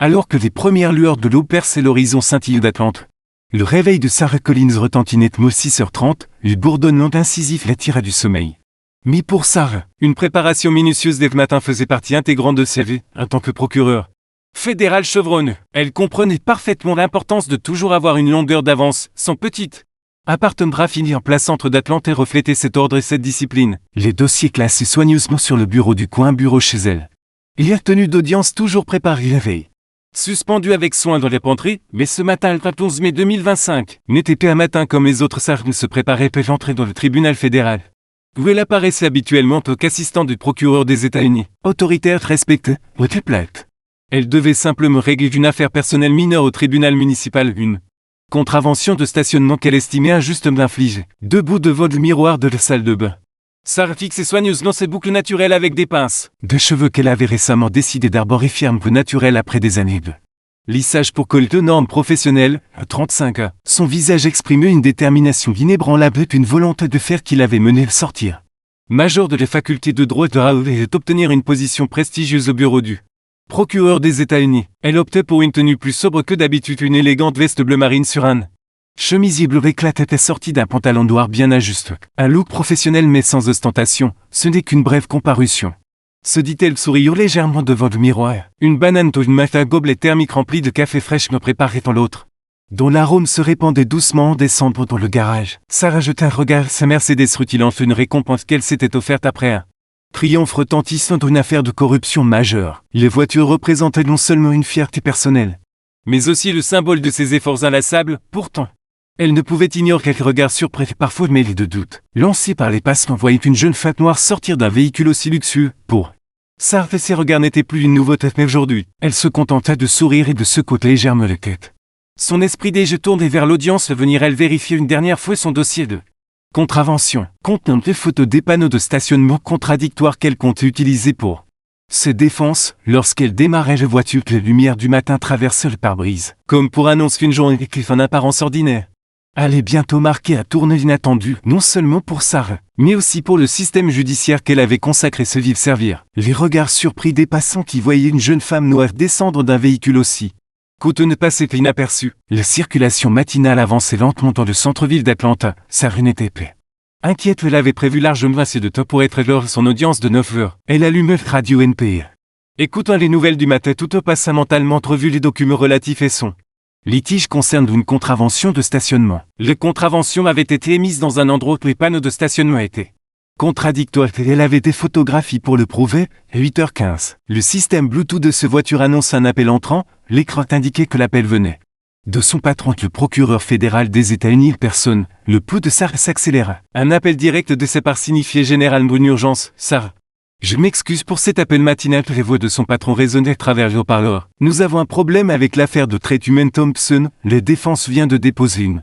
Alors que les premières lueurs de l'aube perçaient l'horizon scintilleux d'Atlante, le réveil de Sarah Collins retentit nettement 6h30, le bourdonnement incisif l'attira du sommeil. Mais pour Sarah, une préparation minutieuse dès le matin faisait partie intégrante de sa vie, en tant que procureur fédéral chevronné. Elle comprenait parfaitement l'importance de toujours avoir une longueur d'avance, son petit appartement fini en plein centre d'Atlante reflétait cet ordre et cette discipline. Les dossiers classés soigneusement sur le bureau du coin, bureau chez elle. Et la tenue d'audience toujours préparée la veille. Suspendu avec soin dans les penderies, mais ce matin, le 11 mai 2025, n'était pas un matin comme les autres. Sarah ne se préparait pas à entrer dans le tribunal fédéral, où elle apparaissait habituellement en tant qu'assistante du procureur des États-Unis, autoritaire respectée, au plate. Elle devait simplement régler une affaire personnelle mineure au tribunal municipal, une contravention de stationnement qu'elle estimait injustement infligée, debout devant le miroir de la salle de bain. Sarah fixait soigneusement ses boucles naturelles avec des pinces de cheveux qu'elle avait récemment décidé d'arborer ferme naturel après des années de lissage pour coller de normes professionnelles, à 35 ans. Son visage exprimait une détermination inébranlable et une volonté de faire qui l'avait mené à sortir major de la faculté de droit de Harvard et d'obtenir une position prestigieuse au bureau du procureur des États-Unis. Elle optait pour une tenue plus sobre que d'habitude, une élégante veste bleu marine sur un chemisier bleu éclatait assorti d'un pantalon noir bien ajusté. Un look professionnel mais sans ostentation, ce n'est qu'une brève comparution. Se dit-elle souriant légèrement devant le miroir. Une banane dans une main, un gobelet thermique rempli de café fraîchement préparé dans l'autre, dont l'arôme se répandait doucement en descendant dans le garage. Sarah jeta un regard sa Mercedes rutilant une récompense qu'elle s'était offerte après un triomphe retentissant d'une affaire de corruption majeure. Les voitures représentaient non seulement une fierté personnelle, mais aussi le symbole de ses efforts inlassables. Pourtant, elle ne pouvait ignorer quelques regards surpris et parfois mêlés de doutes, lancés par les passants, voyait une jeune femme noire sortir d'un véhicule aussi luxueux. Pour Sarah, ses regards n'étaient plus une nouveauté, mais aujourd'hui, elle se contenta de sourire et de secouer légèrement la tête. Son esprit déjà tourné vers l'audience, venir-elle vérifier une dernière fois son dossier de contravention, contenant des photos des panneaux de stationnement contradictoires qu'elle comptait utiliser pour se défense. Lorsqu'elle démarrait la voiture, que les lumières du matin traversaient le pare-brise, comme pour annoncer une journée qui en apparence ordinaire allait bientôt marquer un tournant inattendu, non seulement pour Sarah, mais aussi pour le système judiciaire qu'elle avait consacré se vivre servir. Les regards surpris des passants qui voyaient une jeune femme noire descendre d'un véhicule aussi coûteux ne passaient inaperçus. La circulation matinale avançait lentement dans le centre-ville d'Atlanta. Sarah n'était pas inquiète, elle avait prévu largement assez de temps pour être lors de son audience de 9h. Elle allumait le radio NPR. Écoutant les nouvelles du matin, tout en passant mentalement entrevu les documents relatifs à son litige concerne une contravention de stationnement. La contravention avait été émise dans un endroit où les panneaux de stationnement étaient contradictoires et elle avait des photographies pour le prouver. À 8h15, le système Bluetooth de ce voiture annonce un appel entrant. L'écran indiquait que l'appel venait de son patron, le procureur fédéral des États-Unis. Personne. Le pouls de Sarah s'accéléra. Un appel direct de ses parts signifiait généralement une urgence. Sarah, je m'excuse pour cet appel matinal. Les voix de son patron résonnaient à travers le haut-parleur. Nous avons un problème avec l'affaire de traitement Thompson. La défense vient de déposer une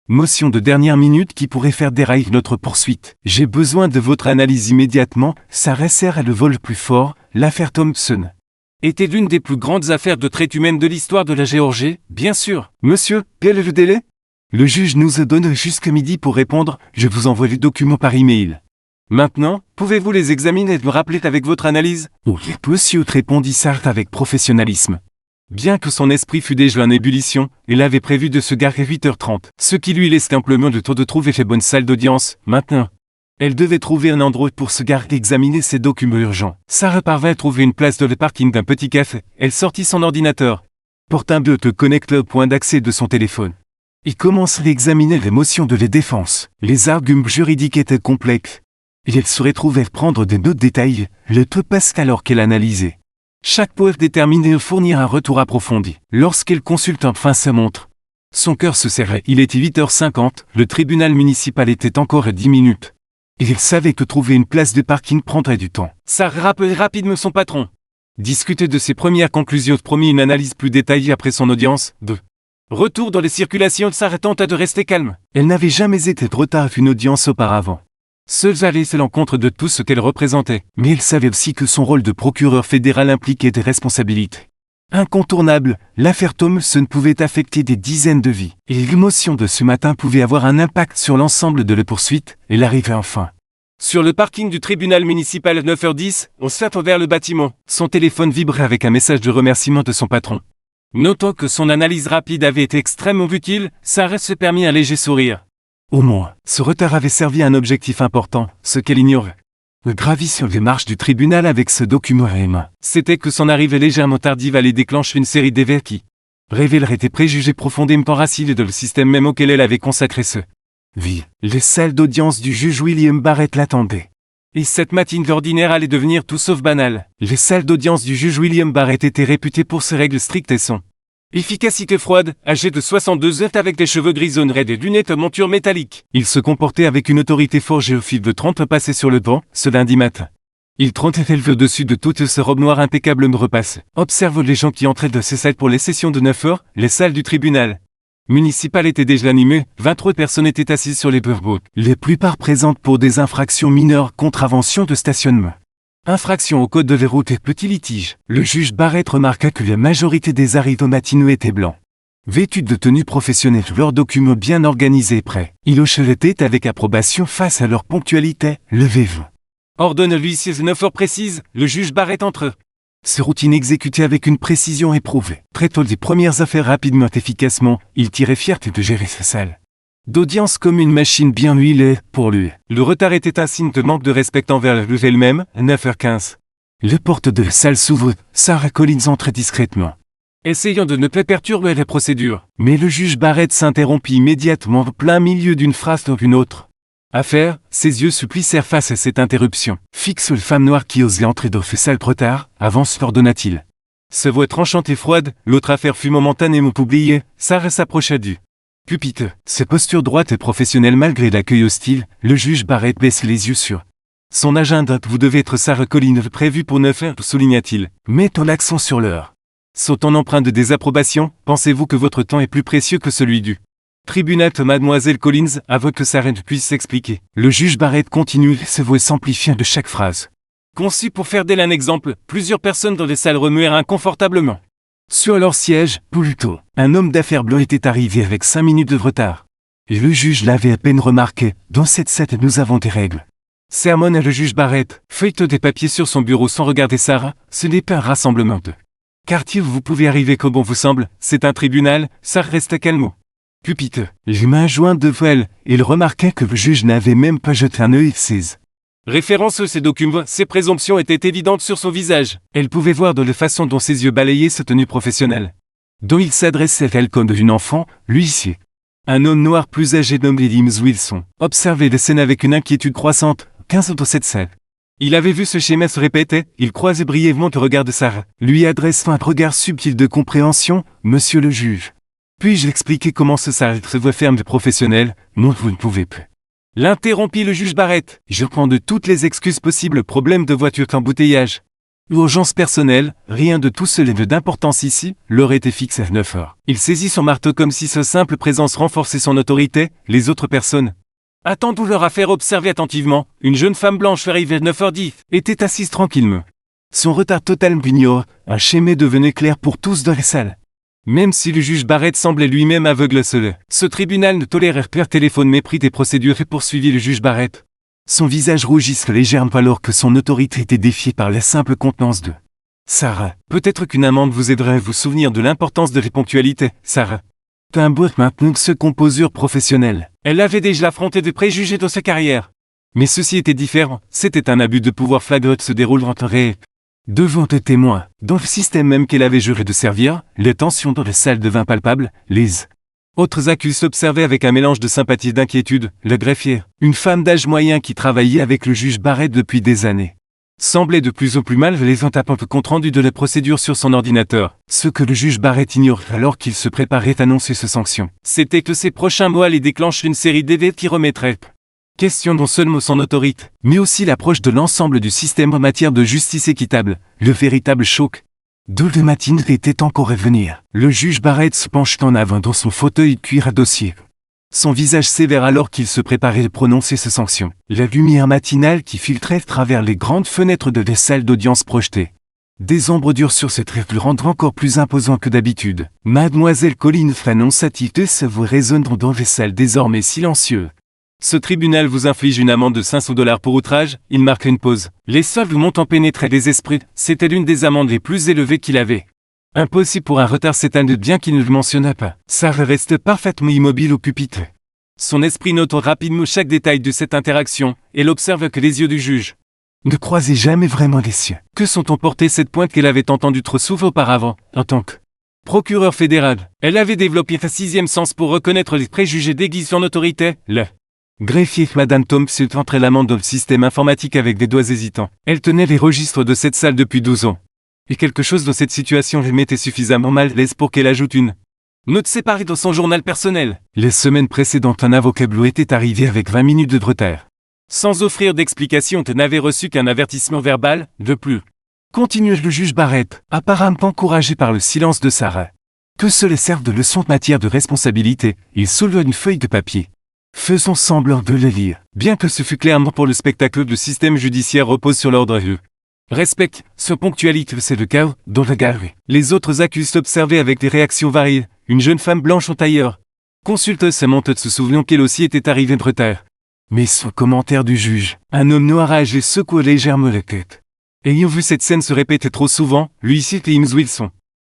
motion de dernière minute qui pourrait faire dérailler notre poursuite. J'ai besoin de votre analyse immédiatement. Sarah serra le vol plus fort. L'affaire Thompson était l'une des plus grandes affaires de traite humaine de l'histoire de la Géorgie, bien sûr. Monsieur, quel est le délai? Le juge nous a donné jusqu'à midi pour répondre. Je vous envoie les documents par email. Maintenant, pouvez-vous les examiner et me rappeler avec votre analyse? Oui, monsieur, répondit Sarah avec professionnalisme. Bien que son esprit fût déjà en ébullition, il avait prévu de se garer à 8h30, ce qui lui laissait amplement le temps de trouver les bonnes salles d'audience. Maintenant, elle devait trouver un endroit pour se garer et examiner ses documents urgents. Sarah parvint à trouver une place dans le parking d'un petit café. Elle sortit son ordinateur, porta un bouton connecté au point d'accès de son téléphone et commença à examiner les motions de la défense. Les arguments juridiques étaient complexes et elle se retrouvait à prendre des notes détaillées. Le temps passait alors qu'elle analysait chaque point déterminé à fournir un retour approfondi. Lorsqu'elle consulta enfin sa montre, son cœur se serrait. Il était 8h50, le tribunal municipal était encore à 10 minutes. Et il savait que trouver une place de parking prendrait du temps. Sarah rappelait rapidement son patron. Discuter de ses premières conclusions, promis une analyse plus détaillée après son audience. De retour dans les circulations, Sarah tenta de rester calme. Elle n'avait jamais été trop tard à une audience auparavant. Seule allait à l'encontre de tout ce qu'elle représentait. Mais elle savait aussi que son rôle de procureur fédéral impliquait des responsabilités incontournables. L'affaire Thompson pouvait affecter des dizaines de vies. Et l'émotion de ce matin pouvait avoir un impact sur l'ensemble de la poursuite. Elle arrivait enfin sur le parking du tribunal municipal à 9h10, on s'attend vers le bâtiment. Son téléphone vibrait avec un message de remerciement de son patron. Notant que son analyse rapide avait été extrêmement utile, Sarah se permit un léger sourire. Au moins, ce retard avait servi à un objectif important, ce qu'elle ignorait. Elle gravit sur les marches du tribunal avec ce document à la main. C'était que son arrivée légèrement tardive allait déclencher une série d'événements qui révéleraient des préjugés profondément racistes dans le système même auquel elle avait consacré ce vie. Les salles d'audience du juge William Barrett l'attendaient. Et cette matinée ordinaire allait devenir tout sauf banale. Les salles d'audience du juge William Barrett étaient réputées pour ses règles strictes et son efficacité froide, âgé de 62 ans avec des cheveux grisonnés et des lunettes à monture métallique. Il se comportait avec une autorité forgée au fil de 30 passés sur le banc, ce lundi matin. Il trônait élevé au-dessus de toute ce robe noire impeccablement repassée. Observe les gens qui entraient de ces salles pour les sessions de 9 heures, les salles du tribunal municipal étaient déjà animées, 23 personnes étaient assises sur les bureaux. Les plupart présentes pour des infractions mineures, contraventions de stationnement. Infraction au code de la route et petits litiges. Le juge Barrett remarqua que la majorité des arrivants matinaux étaient blancs. Vêtus de tenues professionnelles, leurs documents bien organisés et prêts. Il hochait la tête avec approbation face à leur ponctualité. Levez-vous. Ordonne-lui 9 heures précises, le juge Barrett entre eux. Ces routines exécutées avec une précision éprouvée. Traitant des premières affaires rapidement et efficacement, il tirait fierté de gérer sa salle d'audience comme une machine bien huilée, pour lui. Le retard était un signe de manque de respect envers elle-même, 9h15. Les portes de la salle s'ouvrent, Sarah Collins entrait discrètement, essayant de ne pas perturber la procédure. Mais le juge Barrett s'interrompit immédiatement en plein milieu d'une phrase dans une autre. Affaire, ses yeux se plissèrent face à cette interruption. Fixe la femme noire qui osait entrer dans la salle trop tard, avance l'ordonna-t-il. Sa voix tranchante et froide, l'autre affaire fut momentanément oubliée, Sarah s'approcha du pupitre. Ses postures droites et professionnelles malgré l'accueil hostile, le juge Barrett baisse les yeux sur son agenda. Vous devez être Sarah Collins prévu pour 9 heures, souligna-t-il, mettant l'accent sur l'heure. Sautant empreint de désapprobation, pensez-vous que votre temps est plus précieux que celui du tribunal? Mademoiselle Collins, avant que Sarah ne puisse s'expliquer. Le juge Barrett continue, ses voix s'amplifiant de chaque phrase. Conçu pour faire d'elle un exemple, plusieurs personnes dans les salles remuèrent inconfortablement sur leur siège. Plus tôt, un homme d'affaires blanc était arrivé avec 5 minutes de retard. Et le juge l'avait à peine remarqué. Dans cette salle, nous avons des règles. Sermonne le juge Barrett, feuillette des papiers sur son bureau sans regarder Sarah. Ce n'est pas un rassemblement de quartier où vous pouvez arriver comme bon vous semble, c'est un tribunal. Sarah resta calme. Pupitre, les mains jointes devant elle, il remarqua que le juge n'avait même pas jeté un œil ses références, ses documents, ses présomptions étaient évidentes sur son visage. Elle pouvait voir de la façon dont ses yeux balayaient sa tenue professionnelle. Dont il s'adressait à elle comme d'une enfant, l'huissier. Un homme noir plus âgé nommé James Wilson, observait la scène avec une inquiétude croissante, 15 dans cette salle. Il avait vu ce schéma se répéter, il croisait brièvement le regard de Sarah, lui adressant un regard subtil de compréhension, monsieur le juge. Puis-je expliquer comment se s'arrête se voix ferme de professionnel? Non, vous ne pouvez plus. L'interrompit le juge Barrett. Je prends de toutes les excuses possibles, problème de voiture d'embouteillage. Urgence personnelle, rien de tout cela n'est d'importance ici, l'heure était fixée à 9 heures. Il saisit son marteau comme si sa simple présence renforçait son autorité, les autres personnes. Attendons leur affaire, observer attentivement, une jeune femme blanche arrivée à 9h10, était assise tranquillement. Son retard total ignore, un schéma devenait clair pour tous dans la salle. Même si le juge Barrett semblait lui-même aveugle seul, ce tribunal ne tolérait pas téléphone mépris des procédures et poursuivit le juge Barrett. Son visage rougissait légèrement alors que son autorité était défiée par la simple contenance de Sarah. Peut-être qu'une amende vous aiderait à vous souvenir de l'importance de la ponctualité, Sarah. Un bout maintenant que ce composure professionnelle. Elle avait déjà affronté des préjugés dans sa carrière. Mais ceci était différent, c'était un abus de pouvoir flagrant se déroulant devant des témoins, dans le système même qu'elle avait juré de servir, les tensions dans la salle devinrent palpables, les autres accusés observaient avec un mélange de sympathie et d'inquiétude, le greffier, une femme d'âge moyen qui travaillait avec le juge Barrett depuis des années, semblait de plus en plus mal les en tapant le compte-rendu de la procédure sur son ordinateur, ce que le juge Barrett ignore alors qu'il se préparait à annoncer ses sanctions. C'était que ces prochains mois allaient déclencher une série d'événements qui remettraient question non seulement son autorité, mais aussi l'approche de l'ensemble du système en matière de justice équitable, le véritable choc. Deux matines était encore à venir. Le juge Barrett se penche en avant dans son fauteuil de cuir à dossier. Son visage sévère alors qu'il se préparait à prononcer ses sanctions. La lumière matinale qui filtrait à travers les grandes fenêtres de la salle d'audience projetée. Des ombres dures sur cette rêve le rendent encore plus imposant que d'habitude. Mademoiselle Collins annonça-t-il, sa voix résonnant dans les salles désormais silencieuses. Ce tribunal vous inflige une amende de $500 pour outrage, il marqua une pause. Les seuls montant pénétraient des esprits, c'était l'une des amendes les plus élevées qu'il avait Impossible pour un retard s'éteindre bien qu'il ne le mentionna pas. Sarah reste parfaitement immobile au pupitre. Son esprit note rapidement chaque détail de cette interaction, et l'observe que les yeux du juge ne croisaient jamais vraiment les siens. Que sont emportés cette pointe qu'elle avait entendue trop souvent auparavant, en tant que procureur fédéral. Elle avait développé un sixième sens pour reconnaître les préjugés déguisés son autorité. Le greffier Madame Thompson entrait la main dans le système informatique avec des doigts hésitants. Elle tenait les registres de cette salle depuis 12 ans. Et quelque chose dans cette situation lui mettait suffisamment mal à l'aise pour qu'elle ajoute une note séparée dans son journal personnel. Les semaines précédentes, un avocat bleu était arrivé avec 20 minutes de retard. Sans offrir d'explication, tu n'avais reçu qu'un avertissement verbal, de plus. Continue le juge Barrett, apparemment encouragé par le silence de Sarah. Que cela serve de leçon en matière de responsabilité, il souleva une feuille de papier. Faisons semblant de le lire. Bien que ce fût clairement pour le spectacle, le système judiciaire repose sur l'ordre. Respecte, ce ponctualité, c'est le cas dans la galerie. Les autres accusés observaient avec des réactions variées. Une jeune femme blanche en tailleur consulte sa montre, se souvenant qu'elle aussi était arrivée de retard. Mais son commentaire du juge, un homme noir âgé secoua légèrement la tête. Ayant vu cette scène se répéter trop souvent, lui cite James Wilson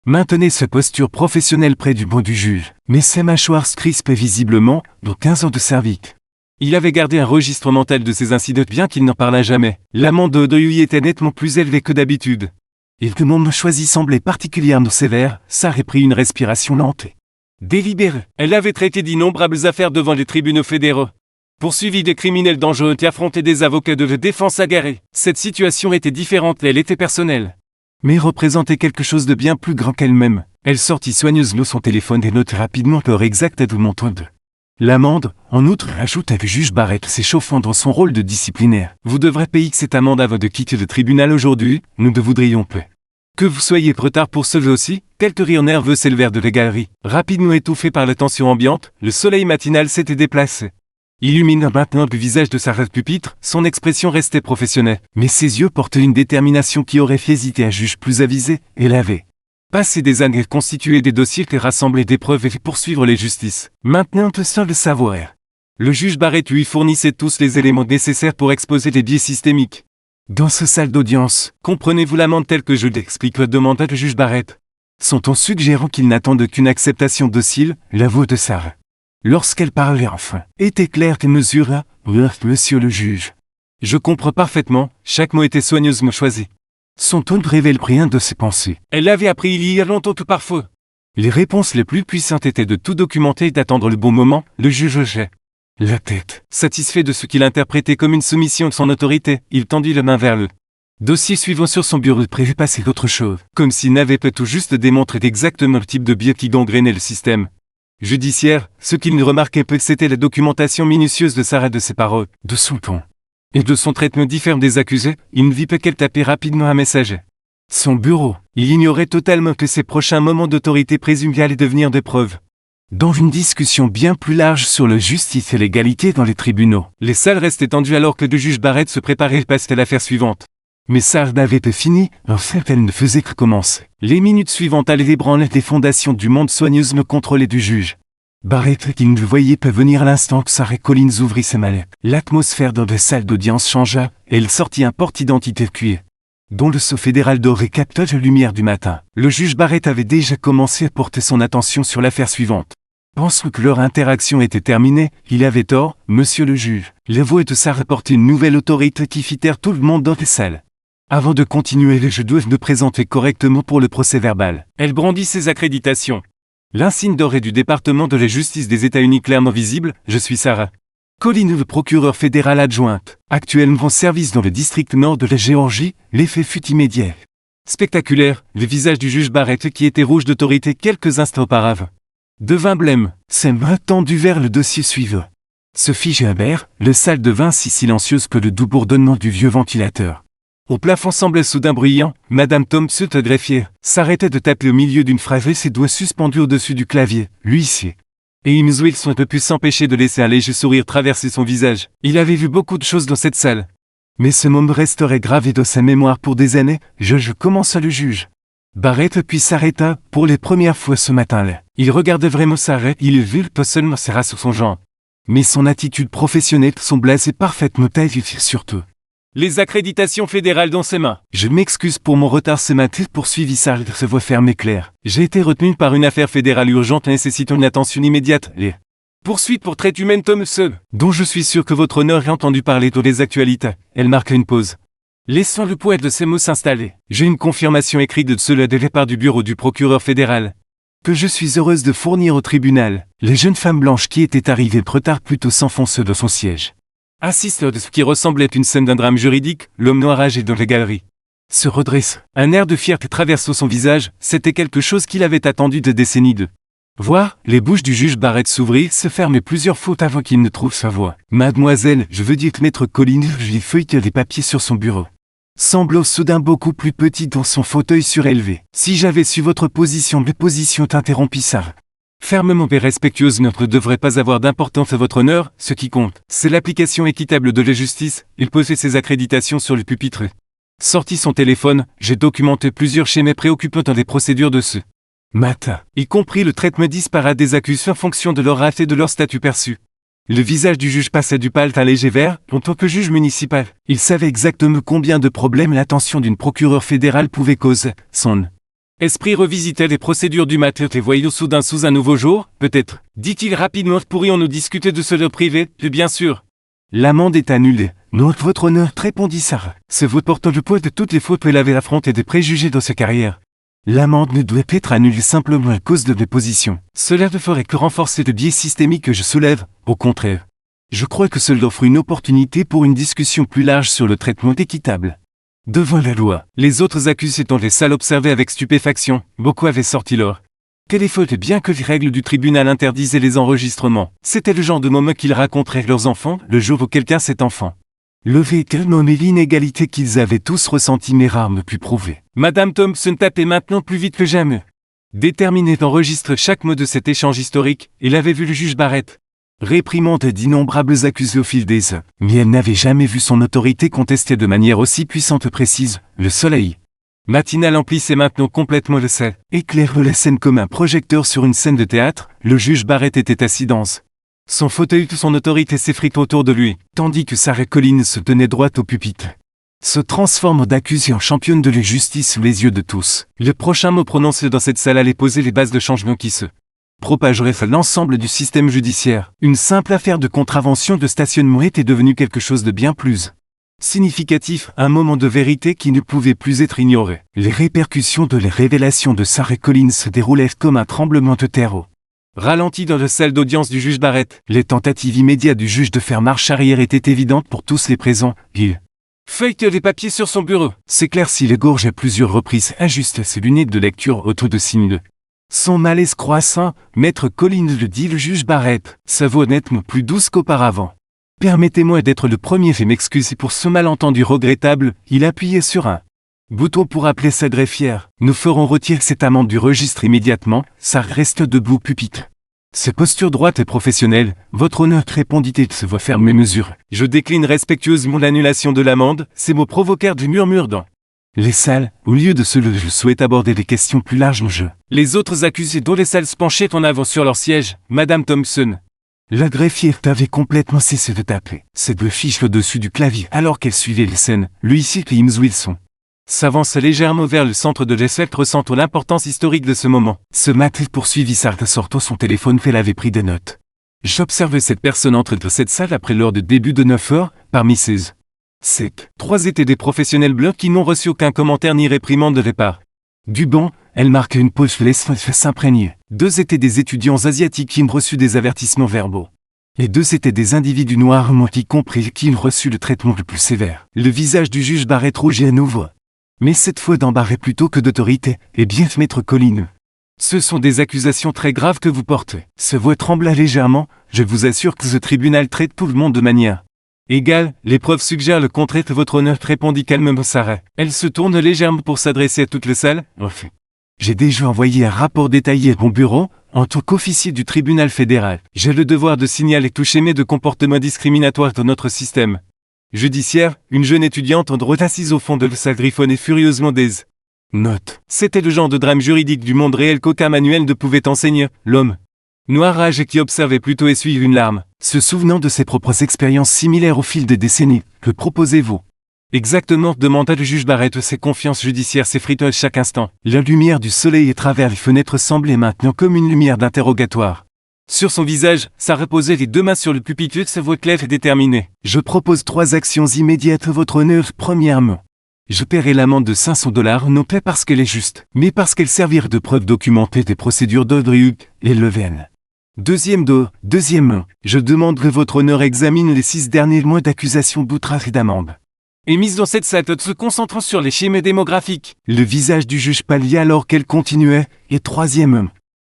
maintenait sa posture professionnelle près du banc du juge, mais ses mâchoires se crispaient visiblement, dont 15 ans de cervique. Il avait gardé un registre mental de ces incidents bien qu'il n'en parla jamais. L'amende de lui était nettement plus élevée que d'habitude. Et le moment choisi semblait particulièrement sévère, Sarah prit une respiration lente et délibérée. Elle avait traité d'innombrables affaires devant les tribunaux fédéraux. Poursuivi des criminels dangereux et affronté des avocats de défense aguerris. Cette situation était différente, elle était personnelle. Mais représentait quelque chose de bien plus grand qu'elle-même. Elle sortit soigneusement son téléphone et notait rapidement l'heure exacte du montant de l'amende. En outre, ajouta le juge Barrett, s'échauffant dans son rôle de disciplinaire. Vous devrez payer cette amende avant de quitter le tribunal aujourd'hui, nous ne voudrions pas que vous soyez retard pour cela aussi. Quelques rires nerveux s'élevèrent de la galerie. Rapidement étouffé par la tension ambiante, le soleil matinal s'était déplacé. Illumine maintenant le visage de Sarah pupitre, son expression restait professionnelle, mais ses yeux portaient une détermination qui aurait fait hésiter un juge plus avisé. Elle avait passé des années à constituer des dossiers et rassembler des preuves et poursuivre les justices. Maintenant, le seul le savoir. Le juge Barrett lui fournissait tous les éléments nécessaires pour exposer les biais systémiques. Dans ce salle d'audience, comprenez-vous l'amende telle que je l'explique, demanda le juge Barrett. Sont-on suggérant qu'il n'attende qu'une acceptation docile, la voix de Sarah, lorsqu'elle parlait enfin, était claire qu'elle mesura, monsieur le juge. Je comprends parfaitement, chaque mot était soigneusement choisi. Son ton révèle rien de ses pensées. Elle l'avait appris il y a longtemps que parfois les réponses les plus puissantes étaient de tout documenter et d'attendre le bon moment. Le juge hochait la tête. Satisfait de ce qu'il interprétait comme une soumission de son autorité, il tendit la main vers le dossier suivant sur son bureau, prévu passer d'autre chose, comme s'il n'avait pas tout juste démontré exactement le type de biais qui gangrénait le système judiciaire. Ce qu'il ne remarquait peu, c'était la documentation minutieuse de Sarah, de ses paroles, de son ton et de son traitement différent des accusés. Il ne vit pas qu'elle tapait rapidement un messager. Son bureau, il ignorait totalement que ses prochains moments d'autorité présumés allaient devenir des preuves. Dans une discussion bien plus large sur la justice et l'égalité dans les tribunaux, les salles restaient tendues alors que le juge Barrett se préparait à passer à l'affaire suivante. Mais Sarah n'avait pas fini, en fait elle ne faisait que commencer. Les minutes suivantes allaient ébranler les fondations du monde soigneusement contrôlé du juge Barrett, qui ne le voyait pas venir à l'instant que Sarah Collins ouvrit ses mallettes. L'atmosphère dans la salle d'audience changea, et elle sortit un porte-identité de cuir, dont le sceau fédéral doré capta la lumière du matin. Le juge Barrett avait déjà commencé à porter son attention sur l'affaire suivante. Pensant que leur interaction était terminée, il avait tort, monsieur le juge. La voix de Sarah portait une nouvelle autorité qui fit taire tout le monde dans la salle. Avant de continuer, je dois me présenter correctement pour le procès verbal. Elle brandit ses accréditations. L'insigne doré du département de la justice des États-Unis clairement visible, je suis Sarah Collins, le procureur fédéral adjointe, actuellement en service dans le district nord de la Géorgie. L'effet fut immédiat. Spectaculaire, le visage du juge Barrett, qui était rouge d'autorité quelques instants auparavant, devint blême. Ses mains tendues vers le dossier suivant se figea à verre, la salle devint si silencieuse que le doux bourdonnement du vieux ventilateur au plafond semblait soudain bruyant. Madame Thompson, greffière, s'arrêtait de taper au milieu d'une phrase et ses doigts suspendus au-dessus du clavier. L'huissier et James Wilson ne put s'empêcher de laisser un léger sourire traverser son visage. Il avait vu beaucoup de choses dans cette salle, mais ce moment resterait gravé dans sa mémoire pour des années. Je commença le juge Barrett puis s'arrêta, pour les premières fois ce matin-là. Il regardait vraiment Sarah, il vit pas seulement Sarah sur son genre, mais son attitude professionnelle, son blaze parfaitement taillé surtout. Les accréditations fédérales dans ses mains. Je m'excuse pour mon retard ce matin, poursuivit Sarah de sa voix ferme et claire. J'ai été retenu par une affaire fédérale urgente nécessitant une attention immédiate. Les poursuites pour traite humaine Thompson, dont je suis sûr que votre honneur a entendu parler dans les actualités. Elle marque une pause. Laissant le poids de ces mots s'installer, j'ai une confirmation écrite de cela de la part du bureau du procureur fédéral, que je suis heureuse de fournir au tribunal. Les jeunes femmes blanches qui étaient arrivées trop tard plutôt s'enfoncent de son siège. Assiste de ce qui ressemblait à une scène d'un drame juridique, l'homme noir âgé dans la galerie se redresse. Un air de fierté traverse son visage, c'était quelque chose qu'il avait attendu de décennies de voir. Les bouches du juge Barrett s'ouvrir, se fermer plusieurs fois avant qu'il ne trouve sa voix. Mademoiselle, je veux dire que maître Collins lui feuilleta les papiers sur son bureau, semblait soudain beaucoup plus petit dans son fauteuil surélevé. Si j'avais su votre position, mes positions t'interrompit Sarah. Fermement et respectueuse ne devrait pas avoir d'importance à votre honneur, ce qui compte, c'est l'application équitable de la justice. Il posait ses accréditations sur le pupitre. Sorti son téléphone, j'ai documenté plusieurs schémas préoccupants dans les procédures de ce matin, y compris le traitement disparate des accusés en fonction de leur race et de leur statut perçu. Le visage du juge passait du pâle à un léger vert. En tant que juge municipal, il savait exactement combien de problèmes l'attention d'une procureure fédérale pouvait causer. Son esprit revisitait les procédures du matin et voyait soudain sous un nouveau jour, peut-être, dit-il rapidement. Pourrions-nous discuter de cela privé? Bien sûr. L'amende est annulée. Non, votre honneur, répondit Sarah. Ce vote portant le poids de toutes les fautes qu'elle avait affrontées et des préjugés dans sa carrière. L'amende ne doit être annulée simplement à cause de mes positions. Cela ne ferait que renforcer le biais systémique que je soulève, au contraire. Je crois que cela offre une opportunité pour une discussion plus large sur le traitement équitable devant la loi. Les autres accusés dans les salles observaient avec stupéfaction. Beaucoup avaient sorti l'or. Quelle est faute, bien que les règles du tribunal interdisaient les enregistrements. C'était le genre de moment qu'ils raconteraient à leurs enfants, le jour où quelqu'un cet enfant levé était nommé l'inégalité qu'ils avaient tous ressentie mais rare ne put prouver. Madame Thompson tapait maintenant plus vite que jamais. Déterminée d'enregistrer chaque mot de cet échange historique, elle avait vu le juge Barrett réprimande d'innombrables accusés au fil des heures, mais elle n'avait jamais vu son autorité contestée de manière aussi puissante et précise. Le soleil matinal emplissait maintenant complètement le ciel, éclairant la scène comme un projecteur sur une scène de théâtre. Le juge Barrett était assis dans son fauteuil, toute son autorité s'effrite autour de lui, tandis que Sarah Collins se tenait droite au pupitre, se transforme d'accusée en championne de la justice sous les yeux de tous. Le prochain mot prononcé dans cette salle allait poser les bases de changement qui se propagerait à l'ensemble du système judiciaire. Une simple affaire de contravention de stationnement était devenue quelque chose de bien plus significatif, un moment de vérité qui ne pouvait plus être ignoré. Les répercussions de les révélations de Sarah Collins se déroulaient comme un tremblement de terre. Ralenti dans la salle d'audience du juge Barrett, les tentatives immédiates du juge de faire marche arrière étaient évidentes pour tous les présents. Il feuilleta les papiers sur son bureau, s'éclaircit les gorges à plusieurs reprises, ajusta ses lunettes de lecture autour de signes. Son malaise croissant, maître Collins, le dit le juge Barrett, sa voix nettement plus douce qu'auparavant. Permettez-moi d'être le premier et m'excuser pour ce malentendu regrettable. Il appuyait sur un bouton pour appeler sa greffière. Nous ferons retirer cette amende du registre immédiatement. Ça reste debout pupitre. Ses postures droites et professionnelles. Votre honneur, répondit-il de sa voix ferme et mesure. Je décline respectueusement l'annulation de l'amende. Ces mots provoquèrent des murmures dans les salles. Au lieu de cela, je souhaite aborder des questions plus larges en jeu. Les autres accusés dont les salles se penchaient en avant sur leur siège. Madame Thompson. La greffière avait complètement cessé de taper ses deux fiches au-dessus du clavier alors qu'elle suivait les scènes. L'huissier James Wilson s'avance légèrement vers le centre de l'espectre, ressentant l'importance historique de ce moment. Ce matin, poursuivit Sarah, sortant son téléphone, qu'elle avait pris des notes. J'observais cette personne entrer dans cette salle après l'heure de début de 9 heures. Parmi ces 3 étaient des professionnels blancs qui n'ont reçu aucun commentaire ni réprimande de départ. Du banc, elle marquait une pause, laisse s'imprégner. 2 étaient des étudiants asiatiques qui ont reçu des avertissements verbaux. Les 2 étaient des individus noirs, moi y compris, qui ont reçu le traitement le plus sévère. Le visage du juge Barrett rougit à nouveau. Mais cette fois d'embarras plutôt que d'autorité. Eh bien, maître Collins, ce sont des accusations très graves que vous portez. Sa voix trembla légèrement. Je vous assure que ce tribunal traite tout le monde de manière égale. Les preuves suggèrent le contraire de votre honneur, répondit calmement Sarah. Elle se tourne légèrement pour s'adresser à toute la salle. Enfin, j'ai déjà envoyé un rapport détaillé à mon bureau. En tant qu'officier du tribunal fédéral, j'ai le devoir de signaler tout schéma de comportement discriminatoire dans notre système judiciaire. Une jeune étudiante en droit assise au fond de la salle griffonnait furieusement des notes. C'était le genre de drame juridique du monde réel qu'aucun manuel ne pouvait enseigner. L'homme noir âgé qui observait plutôt essuie une larme, se souvenant de ses propres expériences similaires au fil des décennies. Que proposez-vous? Exactement, demanda le juge Barrett. Ses confiances judiciaires s'effritent chaque instant. La lumière du soleil à travers les fenêtres semblait maintenant comme une lumière d'interrogatoire. Sur son visage, ça reposait les deux mains sur le pupitre, sa voix claire et déterminée. Je propose 3 actions immédiates, votre honneur. Premièrement, je paierai l'amende de $500, non pas parce qu'elle est juste, mais parce qu'elle servira de preuve documentée des procédures d'Audrey et Leven. Deuxièmement, je demanderai votre honneur examine les 6 derniers mois d'accusation d'outrage et d'amende émises dans cette salle, se concentrant sur les schémas démographiques. Le visage du juge pâlit alors qu'elle continuait. Et troisièmement,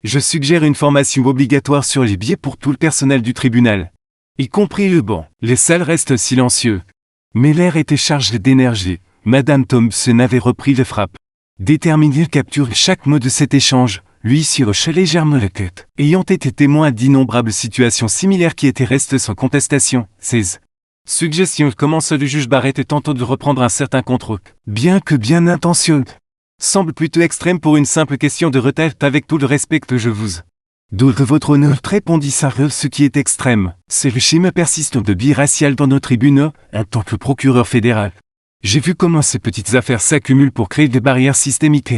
je suggère une formation obligatoire sur les biais pour tout le personnel du tribunal, y compris le banc. Les salles restent silencieuses, mais l'air était chargé d'énergie. Madame Thompson avait repris les frappes, déterminée à capturer chaque mot de cet échange. Lui s'y hochait légèrement la tête, ayant été témoin d'innombrables situations similaires qui étaient restées sans contestation. 16. Suggestion, commence le juge Barrett et tentant de reprendre un certain contrôle, bien que bien intentionné, semble plutôt extrême pour une simple question de retard. Avec tout le respect que je vous dois, votre honneur, répondit Sarah. Ce qui est extrême, c'est le schéma persistant de biais racial dans nos tribunaux. En tant que procureur fédéral, j'ai vu comment ces petites affaires s'accumulent pour créer des barrières systémiques.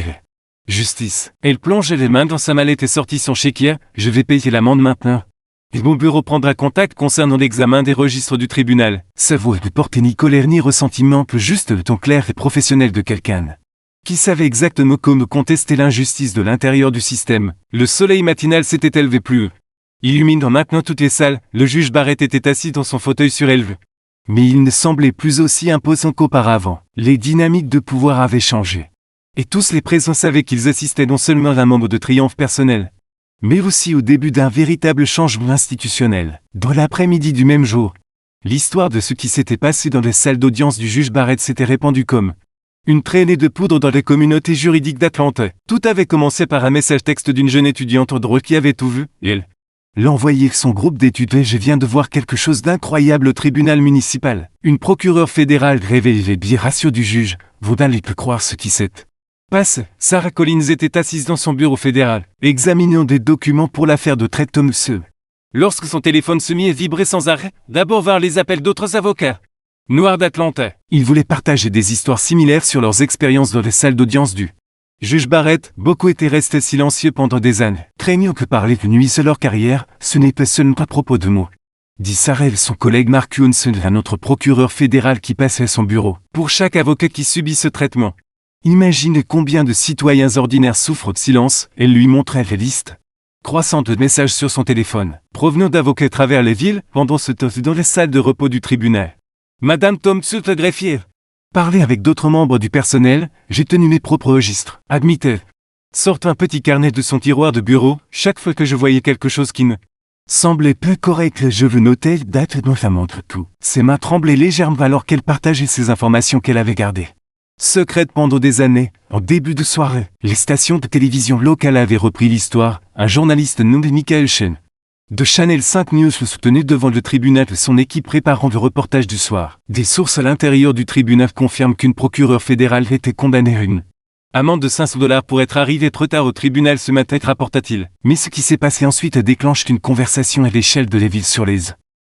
Justice. Elle plongeait les mains dans sa mallette et sortit son chéquier. Je vais payer l'amende maintenant. Et mon bureau prendra contact concernant l'examen des registres du tribunal. Sa voix ne portait ni colère ni ressentiment, que juste le ton clair et professionnel de quelqu'un qui savait exactement comment contester l'injustice de l'intérieur du système. Le soleil matinal s'était élevé plus haut, illuminant maintenant toutes les salles. Le juge Barrett était assis dans son fauteuil surélevé, mais il ne semblait plus aussi imposant qu'auparavant. Les dynamiques de pouvoir avaient changé, et tous les présents savaient qu'ils assistaient non seulement à un moment de triomphe personnel, mais aussi au début d'un véritable changement institutionnel. Dans l'après-midi du même jour, l'histoire de ce qui s'était passé dans les salles d'audience du juge Barrett s'était répandue comme une traînée de poudre dans les communautés juridiques d'Atlanta. Tout avait commencé par un message texte d'une jeune étudiante en droit qui avait tout vu, et elle l'envoyait son groupe d'études. Je viens de voir quelque chose d'incroyable au tribunal municipal. Une procureure fédérale révèle les biais raciaux du juge. Vous n'allez plus croire ce qui s'est passe. Sarah Collins était assise dans son bureau fédéral, examinant des documents pour l'affaire de Trey Thompson, lorsque son téléphone se mit à vibrer sans arrêt. D'abord vinrent les appels d'autres avocats noirs d'Atlanta. Ils voulaient partager des histoires similaires sur leurs expériences dans les salles d'audience du juge Barrett. Beaucoup étaient restés silencieux pendant des années, craignant que parler nuise à leur carrière. Ce n'est pas seulement à propos de mots, dit Sarah et son collègue Mark Johnson, un autre procureur fédéral qui passait à son bureau. Pour chaque avocat qui subit ce traitement, imaginez combien de citoyens ordinaires souffrent de silence. Elle lui montrait la liste croissante de messages sur son téléphone, provenant d'avocats à travers les villes, pendant ce temps dans les salles de repos du tribunal. Madame Thompson, le greffier, parlait avec d'autres membres du personnel. J'ai tenu mes propres registres, admittait, sortant un petit carnet de son tiroir de bureau. Chaque fois que je voyais quelque chose qui ne semblait peu correct, je le notais. Date dont ça montre tout. Ses mains tremblaient légèrement alors qu'elle partageait ces informations qu'elle avait gardées secrète pendant des années. En début de soirée, les stations de télévision locales avaient repris l'histoire. Un journaliste nommé Michael Chen de Channel 5 News le soutenait devant le tribunal, son équipe préparant le reportage du soir. Des sources à l'intérieur du tribunal confirment qu'une procureure fédérale était condamnée à une amende de $500 pour être arrivée trop tard au tribunal ce matin, rapporta-t-il. Mais ce qui s'est passé ensuite déclenche une conversation à l'échelle de la ville sur les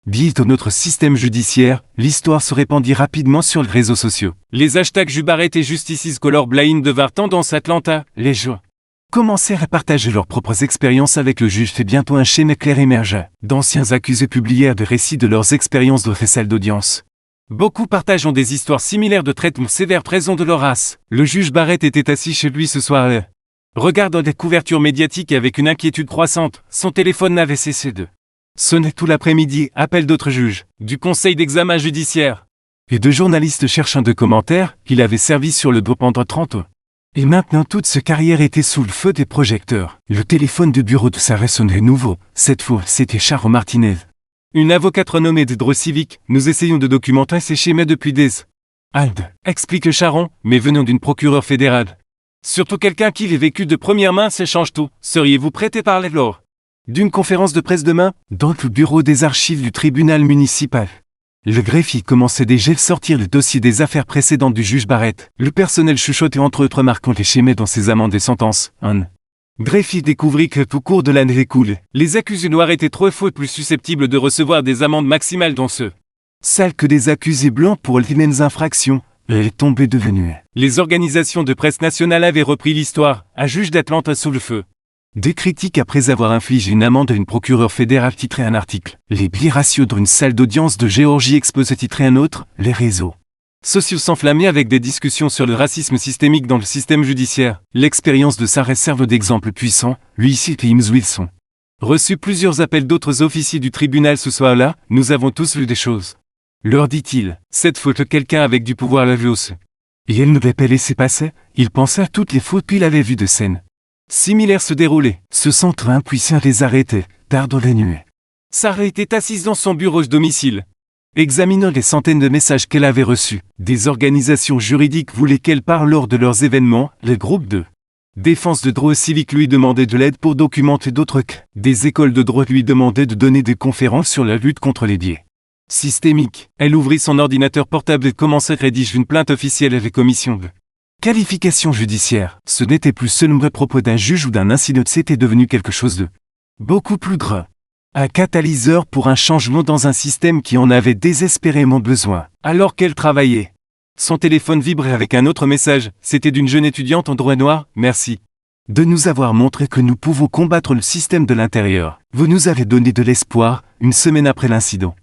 biais de notre système judiciaire. L'histoire se répandit rapidement sur les réseaux sociaux. Les hashtags Juge Barrett et Justices Colorblind devinrent tendance à Atlanta. Les gens commencèrent à partager leurs propres expériences avec le juge et bientôt un schéma clair émergea. D'anciens accusés publièrent des récits de leurs expériences dans les salles d'audience. Beaucoup partageant des histoires similaires de traitements sévères présents de leur race. Le juge Barrett était assis chez lui ce soir-là, regardant des couvertures médiatiques avec une inquiétude croissante. Son téléphone n'avait cessé de sonner tout l'après-midi. Appel d'autres juges, du conseil d'examen judiciaire et de journalistes cherchant de commentaires. Il avait servi sur le dos pendant 30 ans. Et maintenant toute sa carrière était sous le feu des projecteurs. Le téléphone de bureau de Sarah sonnait nouveau. Cette fois, c'était Sharon Martinez, une avocate renommée de droit civique. Nous essayons de documenter ces schémas depuis des années, explique Sharon, mais venant d'une procureure fédérale. Surtout quelqu'un qui l'ait vécu de première main, ça change tout. Seriez-vous prêté par lors d'une conférence de presse demain, dans le bureau des archives du tribunal municipal? Le greffier commençait déjà à sortir le dossier des affaires précédentes du juge Barrett. Le personnel chuchotait entre autres marquant les schémas dans ses amendes et sentences. Un greffier découvrit que, au cours de l'année écoulée, les accusés noirs étaient 3 fois plus susceptibles de recevoir des amendes maximales dans ce salle que des accusés blancs pour les mêmes infractions. Elle est tombée devenue. Les organisations de presse nationale avaient repris l'histoire, un juge d'Atlanta sous le feu. Des critiques après avoir infligé une amende à une procureure fédérale titrait un article. Les biratios d'une salle d'audience de Géorgie exposent titrait un autre, les réseaux sociaux s'enflammaient avec des discussions sur le racisme systémique dans le système judiciaire. L'expérience de Sarah serve d'exemple puissant, lui cite James Wilson. Reçu plusieurs appels d'autres officiers du tribunal ce soir-là, nous avons tous vu des choses. Leur dit-il, cette faute quelqu'un avec du pouvoir l'a vu aussi. Et elle ne devait pas laisser passer, il pensait à toutes les fautes qu'il avait vues de scènes similaires se dérouler, se sentant impuissant à les arrêter, tard dans la nuit. Sarah était assise dans son bureau de domicile, examinant les centaines de messages qu'elle avait reçus. Des organisations juridiques voulaient qu'elle parle lors de leurs événements, les groupes de défense de droit civique lui demandaient de l'aide pour documenter d'autres cas. Des écoles de droit lui demandaient de donner des conférences sur la lutte contre les biais systémiques. Elle ouvrit son ordinateur portable et commença à rédiger une plainte officielle à la commission de qualification judiciaire. Ce n'était plus seulement à propos d'un juge ou d'un incident, c'était devenu quelque chose de beaucoup plus grave. Un catalyseur pour un changement dans un système qui en avait désespérément besoin. Alors qu'elle travaillait, son téléphone vibrait avec un autre message. C'était d'une jeune étudiante en droit noir. Merci de nous avoir montré que nous pouvons combattre le système de l'intérieur. Vous nous avez donné de l'espoir, une semaine après l'incident.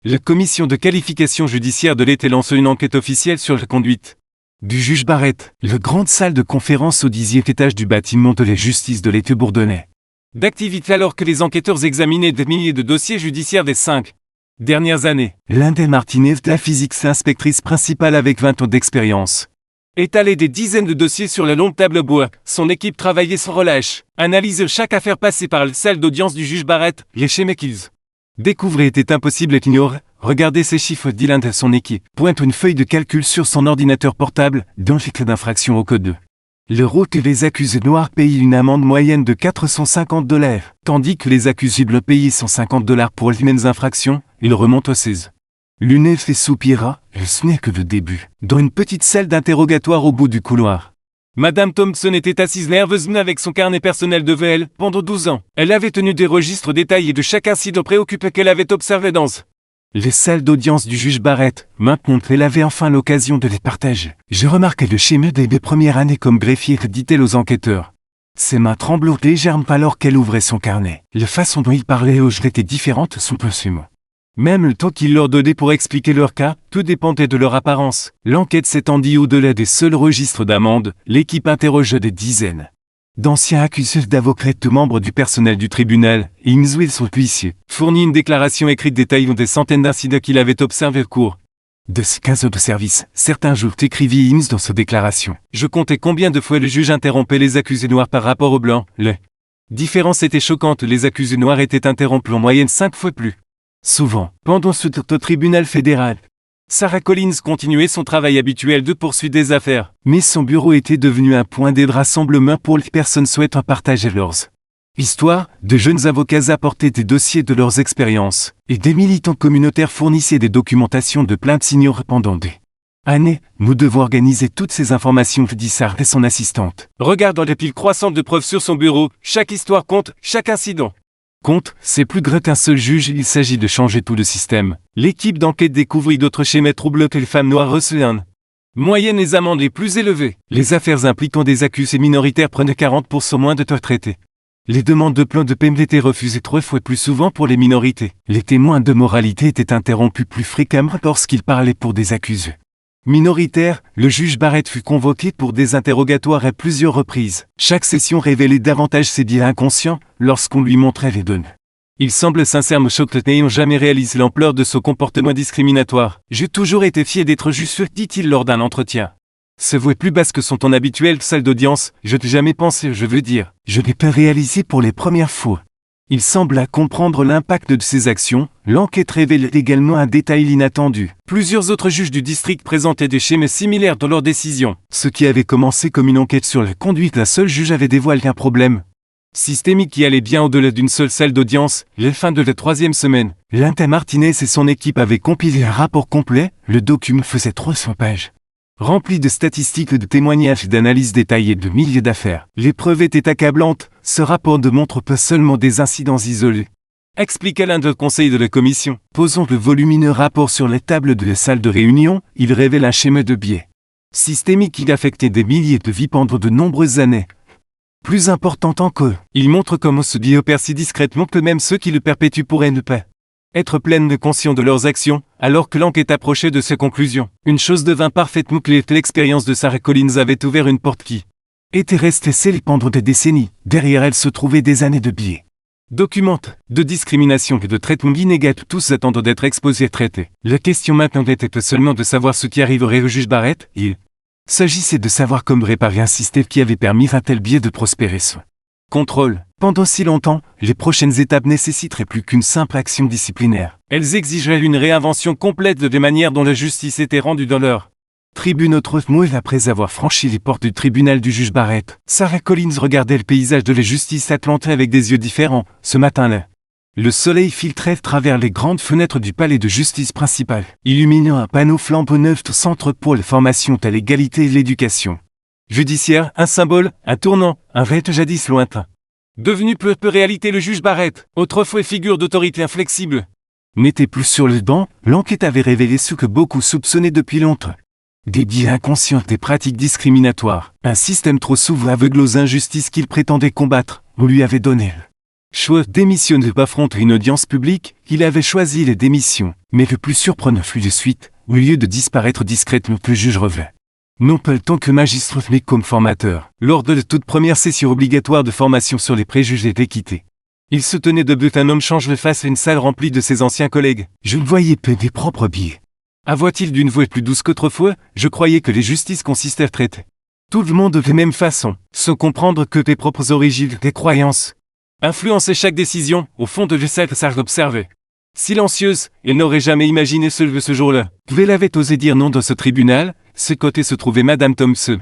La commission de qualification judiciaire de l'État lance une enquête officielle sur la conduite du juge Barrett. La grande salle de conférence au 10e étage du bâtiment de la justice de l'État bourdonnais d'activité alors que les enquêteurs examinaient des milliers de dossiers judiciaires des 5 dernières années. Linda Martinez, la physique inspectrice principale avec 20 ans d'expérience, étalait des dizaines de dossiers sur la longue table bois. Son équipe travaillait sans relâche, analysait chaque affaire passée par la salle d'audience du juge Barrett. Les schémas qu'ils découvraient était impossible à ignorer. Regardez ces chiffres, dit Linda à son équipe. Pointe une feuille de calcul sur son ordinateur portable, dans le cycle d'infraction au code 2. Le rôle que les accusés noirs payent une amende moyenne de $450, tandis que les accusables payent $150 pour les mêmes infractions. Il remonte aux 16. L'UNEF soupira, ce n'est que le début. Dans une petite salle d'interrogatoire au bout du couloir, Madame Thompson était assise nerveusement avec son carnet personnel devant elle. Pendant 12 ans, elle avait tenu des registres détaillés de chaque incident préoccupant qu'elle avait observé dans les salles d'audience du juge Barrett. Maintenant qu'elle avait enfin l'occasion de les partager. Je remarquais le schéma des premières années comme greffier, dit-elle aux enquêteurs. Ses mains tremblaient légèrement alors qu'elle ouvrait son carnet. La façon dont il parlait aux jeunes était différente, son pensement. Même le temps qu'il leur donnait pour expliquer leur cas, tout dépendait de leur apparence. L'enquête s'étendit au-delà des seuls registres d'amende. L'équipe interrogea des dizaines d'anciens accusés d'avocats membres du personnel du tribunal, et James Wilson, huissier, fournit une déclaration écrite détaillant des centaines d'incidents qu'il avait observés au cours de ces 15 ans de service. Certains jours, écrivit James dans sa déclaration. Je comptais combien de fois le juge interrompait les accusés noirs par rapport aux blancs. La différence était choquante, les accusés noirs étaient interrompus en moyenne 5 fois plus souvent. Pendant ce temps au tribunal fédéral, Sarah Collins continuait son travail habituel de poursuite des affaires, mais son bureau était devenu un point de rassemblement pour les personnes souhaitant partager leurs histoires. De jeunes avocats apportaient des dossiers de leurs expériences, et des militants communautaires fournissaient des documentations de plaintes ignorées pendant des années. Nous devons organiser toutes ces informations, dit Sarah et son assistante. Regardant les piles croissantes de preuves sur son bureau, chaque histoire compte, chaque incident compte. C'est plus grand qu'un seul juge, il s'agit de changer tout le système. L'équipe d'enquête découvrit d'autres schémas troublants que les femmes noires reçaient moyenne les amendes les plus élevées. Les affaires impliquant des accusés minoritaires prenaient 40% moins de temps traités. Les demandes de plan de paiement étaient refusées 3 fois plus souvent pour les minorités. Les témoins de moralité étaient interrompus plus fréquemment lorsqu'ils parlaient pour des accusés minoritaires. Le juge Barrett fut convoqué pour des interrogatoires à plusieurs reprises. Chaque session révélait davantage ses biais inconscients lorsqu'on lui montrait les données. Il semble sincèrement choqué n'ayant jamais réalisé l'ampleur de son comportement discriminatoire. J'ai toujours été fier d'être juste, dit-il lors d'un entretien. Sa voix plus basse que son ton habituel salle d'audience. Je n'ai jamais pensé, je veux dire. Je n'ai pas réalisé pour les premières fois. Il sembla comprendre l'impact de ses actions. L'enquête révèle également un détail inattendu. Plusieurs autres juges du district présentaient des schémas similaires dans leurs décisions. Ce qui avait commencé comme une enquête sur la conduite d'un seul juge avait dévoilé un problème systémique qui allait bien au-delà d'une seule salle d'audience. La fin de la 3e semaine, Linda Martinez et son équipe avaient compilé un rapport complet. Le document faisait 300 pages. Rempli de statistiques, de témoignages et d'analyses détaillées de milliers d'affaires. Les preuves étaient accablantes. Ce rapport ne montre pas seulement des incidents isolés, expliqua l'un des conseils de la commission. Posons le volumineux rapport sur les tables de la salle de réunion. Il révèle un schéma de biais Systémique qui affectait des milliers de vies pendant de nombreuses années. Plus important encore, il montre comment ce Dieu opère si discrètement que même ceux qui le perpétuent pourraient ne pas être pleinement conscients de leurs actions, alors que l'enquête approchait de ses conclusions. Une chose devint parfaitement claire, l'expérience de Sarah Collins avait ouvert une porte qui était restée scellée pendant des décennies. Derrière elle se trouvaient des années de biais, documents, de discrimination et de traitements inégaux, tous attendant d'être exposés et traités. La question maintenant était seulement de savoir ce qui arriverait au juge Barrett. Il s'agissait de savoir comment réparer un système qui avait permis à tel biais de prospérer sans contrôle. Pendant si longtemps, les prochaines étapes nécessiteraient plus qu'une simple action disciplinaire. Elles exigeraient une réinvention complète de la manière dont la justice était rendue dans leur tribune. Autrement, après avoir franchi les portes du tribunal du juge Barrett, Sarah Collins regardait le paysage de la justice atlantée avec des yeux différents. Ce matin-là, le soleil filtrait à travers les grandes fenêtres du palais de justice principal, illuminant un panneau flambant neuf au centre pour la formation à l'égalité et l'éducation judiciaire, un symbole, un tournant, un rite jadis lointain. Devenu peu à peu réalité, le juge Barrett, autrefois figure d'autorité inflexible, n'était plus sur le banc. L'enquête avait révélé ce que beaucoup soupçonnaient depuis longtemps. Des biais inconscients, des pratiques discriminatoires, un système trop souvent aveugle aux injustices qu'il prétendait combattre. On lui avait donné le choix de démissionner ou affronter une audience publique. Il avait choisi les démissions. Mais le plus surprenant fut de suite, au lieu de disparaître discrètement, le juge revint. Non pas en tant que magistrat, mais comme formateur, lors de la toute première session obligatoire de formation sur les préjugés d'équité. Il se tenait debout, un homme change face à une salle remplie de ses anciens collègues. Je ne voyais pas mes propres biais. Avoua-t-il d'une voix plus douce qu'autrefois, je croyais que les justices consistaient à traiter tout le monde de la même façon, sans comprendre que tes propres origines, tes croyances, influençaient chaque décision. Au fond de cette salle observait. Silencieuse, elle n'aurait jamais imaginé se lever ce jour-là. Elle avait osé dire non dans ce tribunal. Ce côté se trouvait Madame Thompson.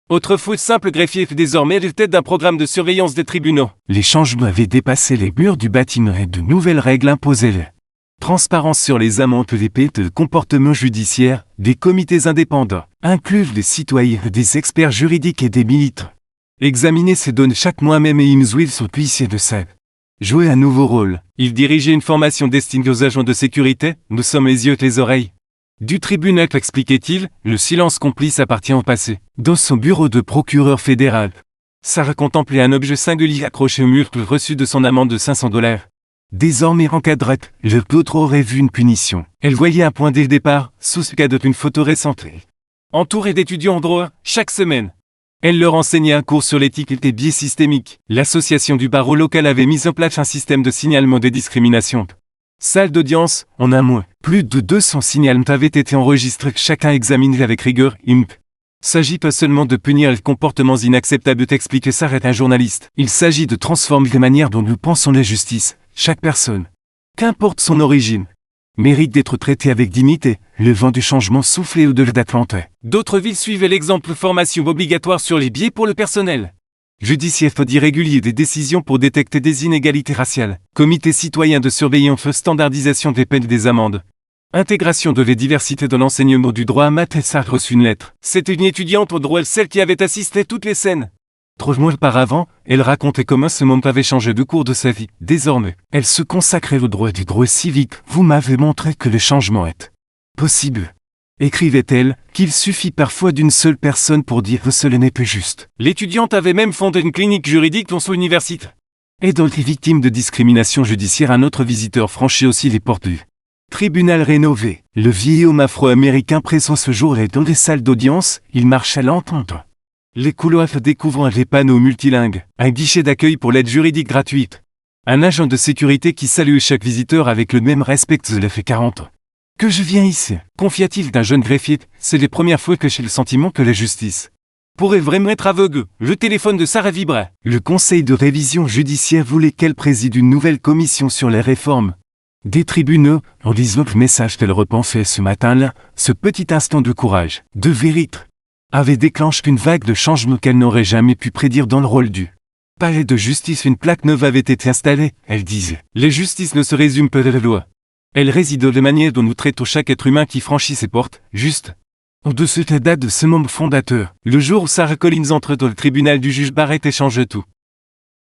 Autrefois simple greffier, désormais elle était d'un programme de surveillance des tribunaux. Les changements avaient dépassé les murs du bâtiment et de nouvelles règles imposaient la transparence sur les amendes, les peines de comportement judiciaire. Des comités indépendants, incluent des citoyens, des experts juridiques et des militants, examinaient ces données chaque mois. Même Imswil, son huissier de salle, jouait un nouveau rôle. Il dirigeait une formation destinée aux agents de sécurité. Nous sommes les yeux et les oreilles du tribunal, expliquait-il. Le silence complice appartient au passé. Dans son bureau de procureur fédéral, Sarah contemplait un objet singulier accroché au mur, reçu de son amende de $500. Désormais encadrée, le l'autre aurait vu une punition. Elle voyait un point dès le départ, sous ce cadeau d'une photo récente. Entourée d'étudiants en droit, chaque semaine, elle leur enseignait un cours sur l'éthique et les biais systémiques. L'association du barreau local avait mis en place un système de signalement des discriminations. Salle d'audience, en un mois, plus de 200 signalements avaient été enregistrés, chacun examiné avec rigueur. S'agit pas seulement de punir les comportements inacceptables, t'expliquait Sarah, un journaliste. Il s'agit de transformer la manière dont nous pensons la justice. Chaque personne, qu'importe son origine, mérite d'être traitée avec dignité. Le vent du changement soufflait au-delà d'Atlanta. D'autres villes suivaient l'exemple. Formation obligatoire sur les biais pour le personnel judiciaire, régulier des décisions pour détecter des inégalités raciales. Comité citoyen de surveillance, standardisation des peines et des amendes. Intégration de la diversité dans l'enseignement du droit. Mathès a reçu une lettre. C'était une étudiante au droit, celle qui avait assisté à toutes les scènes. 3 mois auparavant, elle racontait comment ce monde avait changé de cours de sa vie. Désormais, elle se consacrait au droit du droit civique. Vous m'avez montré que le changement est possible, écrivait-elle, qu'il suffit parfois d'une seule personne pour dire que cela n'est plus juste. L'étudiante avait même fondé une clinique juridique dans son université. Et dans les victimes de discrimination judiciaire, un autre visiteur franchit aussi les portes du tribunal rénové. Le vieil homme afro-américain présent ce jour-là dans les salles d'audience, il marchait lentement. Les couloirs découvrant les panneaux multilingues, un guichet d'accueil pour l'aide juridique gratuite. Un agent de sécurité qui salue chaque visiteur avec le même respect que cela fait 40 ans que je viens ici, confia-t-il d'un jeune greffier. C'est les premières fois que j'ai le sentiment que la justice pourrait vraiment être aveugle. Le téléphone de Sarah vibrait. Le conseil de révision judiciaire voulait qu'elle préside une nouvelle commission sur les réformes des tribunaux. En lisant le message qu'elle repensait ce matin-là, ce petit instant de courage, de vérité, avait déclenché une vague de changements qu'elle n'aurait jamais pu prédire dans le rôle du palais de justice. Une plaque neuve avait été installée, elle disait. La justice ne se résume pas à la loi. Elle réside de la manière dont nous traitons chaque être humain qui franchit ses portes, juste. Au-dessus de la date de ce membre fondateur, le jour où Sarah Collins entre dans le tribunal du juge Barrett et change tout.